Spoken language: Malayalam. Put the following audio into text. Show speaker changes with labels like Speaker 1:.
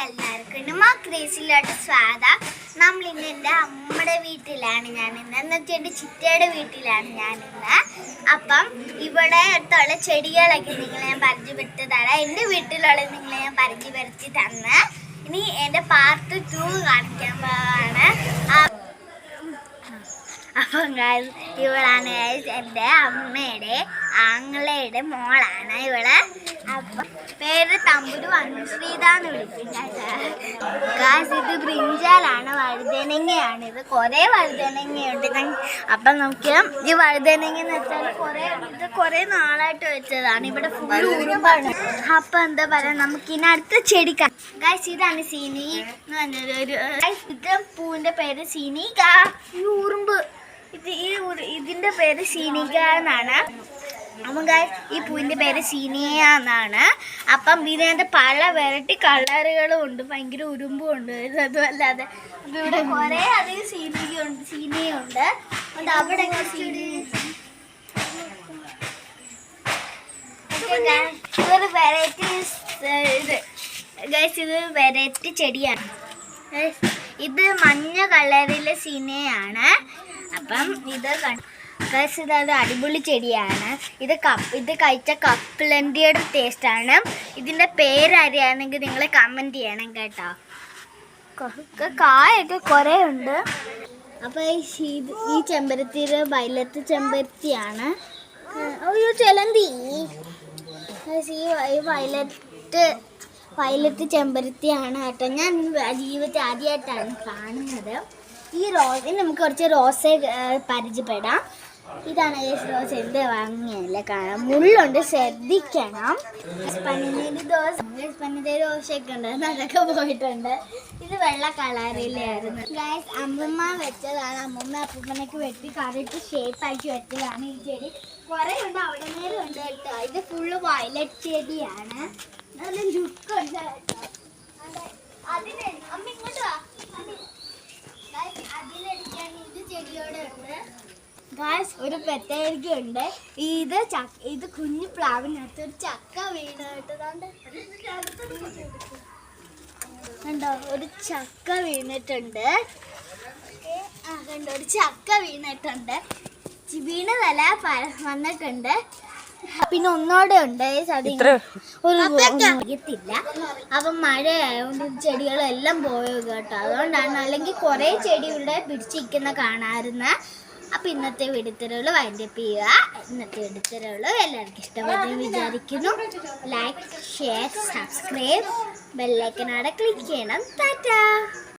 Speaker 1: എല്ലാവർക്കും ക്രേസിലോട്ട് സ്വാഗതം. നമ്മളിന്ന് എൻ്റെ അമ്മയുടെ വീട്ടിലാണ് ഞാനിന്ന്, എന്നുവെച്ചാൽ എൻ്റെ ചിറ്റയുടെ വീട്ടിലാണ് ഞാനിന്ന്. അപ്പം ഇവിടെ അടുത്തുള്ള ചെടികളൊക്കെ നിങ്ങളെ ഞാൻ പരിചയപ്പെടുത്തി തരാം. എൻ്റെ വീട്ടിലുള്ള നിങ്ങളെ ഞാൻ പരിചയപ്പെടുത്തി തന്ന് ഇനി എൻ്റെ പാർട്ട് 2 കാണിക്കാൻ പോവാണ്. അപ്പം ഇവളാണ് എൻ്റെ അമ്മയുടെ ആങ്ങളയുടെ മോളാണ് ഇവള്. അപ്പം പേര് തമ്പുരു അനുശ്രീതാന്ന് വിളിക്കും. ഇത് ബ്രിഞ്ചാലാണ്, വഴുതനങ്ങയാണ്. ഇത് കുറേ വഴുതനങ്ങയുണ്ട്. അപ്പം നമുക്ക് ഈ വഴുതനങ്ങ എന്ന് വെച്ചാൽ കുറേ നാളായിട്ട് വെച്ചതാണ്. ഇവിടെ ഫുള്ള് ഉറുമ്പാണ്. അപ്പം എന്താ പറയുക, നമുക്കിനി അടുത്ത ചെടി ഗായ്സ് ഇതാണ് സീനി എന്ന് പറഞ്ഞൊരു ഇത് പൂവിൻ്റെ പേര് സീനിക. ഈ ഉറുമ്പ് ഇതിൻ്റെ പേര് സീനിക എന്നാണ്. അപ്പം ഗായ്സ് ഈ പൂവിൻ്റെ പേര് സീനിയ എന്നാണ്. അപ്പം ഇതിനകത്ത് പല വെറൈറ്റി കളറുകളും ഉണ്ട്, ഭയങ്കര ഉറുമ്പും ഉണ്ട്. അതുമല്ലാതെ ഇവിടെ കുറേ അധികം സീനിയുണ്ട്. അവിടെ ഇതൊരു വെറൈറ്റി ഗായ്സ്, ഇത് വെറൈറ്റി ചെടിയാണ്. ഇത് മഞ്ഞ കളറിലെ സീനിയാണ്. അപ്പം ഇതൊരു അടിപൊളി ചെടിയാണ്. ഇത് കഴിച്ച കപ്പലണ്ടിയുടെ ടേസ്റ്റാണ്. ഇതിൻ്റെ പേരറിയാണെങ്കിൽ നിങ്ങൾ കമൻറ്റ് ചെയ്യണം കേട്ടോ. കായൊക്കെ കുറേ ഉണ്ട്. അപ്പോൾ ഈ ചെമ്പരത്തിയുടെ വയലറ്റ് ചെമ്പരത്തിയാണ്. ഒരു ചെലന്തി. ഈ വയലറ്റ് ചെമ്പരത്തിയാണ് കേട്ടോ. ഞാൻ ജീവിതത്തിൽ ആദ്യമായിട്ടാണ് കാണുന്നത്. ഈ റോസ് നമുക്ക് കുറച്ച് റോസ് പരിചയപ്പെടാം. ഇതാണ് റോസ്. എന്ത് വാങ്ങിയല്ലേ കാണാം, മുള്ളുണ്ട്, ശ്രദ്ധിക്കണം. പനിനീര് ദോശയൊക്കെ ഉണ്ട്, അതൊക്കെ പോയിട്ടുണ്ട്. ഇത് വെള്ള കളറിലായിരുന്നു ഗൈസ്. അമ്മമ്മ വെച്ചതാണ്. അമ്മമ്മ അപ്പൂപ്പനൊക്കെ വെട്ടി കറിയിട്ട് ഷേപ്പാക്കി വെച്ചതാണ് ഈ ചെടി. കുറേ ഉണ്ട്, അവിടെ നേരം ഉണ്ട് കേട്ടോ. ഇത് ഫുള്ള് വയലറ്റ് ചെടിയാണ്. നല്ല ലുക്കുണ്ട് കേട്ടോ. അതിന് അമ്മ ഇങ്ങോട്ട് വാ. അതിലടിക്കാൻ ഇത് ചെടിയോടെ ഉണ്ട് ഗായ്സ്. ഒരു പ്രത്യേകതയുണ്ട്. ഇത് കുഞ്ഞു പ്ലാവിനകത്ത് ഒരു ചക്ക വീണിട്ടുണ്ട്. കണ്ടോ, ഒരു ചക്ക വീണിട്ടുണ്ട്. കണ്ടോ, ഒരു ചക്ക വീണിട്ടുണ്ട്. വീണതല്ല, വന്നിട്ടുണ്ട്. പിന്നെ ഒന്നോടെ ഉണ്ട്. അറിയത്തില്ല. അപ്പം മഴ ആയതുകൊണ്ട് ചെടികളെല്ലാം പോയത് കേട്ടോ. അതുകൊണ്ടാണ്, അല്ലെങ്കിൽ കുറേ ചെടി ഇവിടെ പിടിച്ചിരിക്കുന്ന കാണാമായിരുന്നു. അപ്പം ഇന്നത്തെ വെടിത്തരവുകൾ വൈൻഡപ്പ് ചെയ്യുക. ഇന്നത്തെ വെടിത്തരവുകൾ എല്ലാവർക്കും ഇഷ്ടപ്പെട്ടെന്ന് വിചാരിക്കുന്നു. ലൈക്ക്, ഷെയർ, സബ്സ്ക്രൈബ്, ബെല്ലൈക്കനോടെ ക്ലിക്ക് ചെയ്യണം. ടാറ്റാ.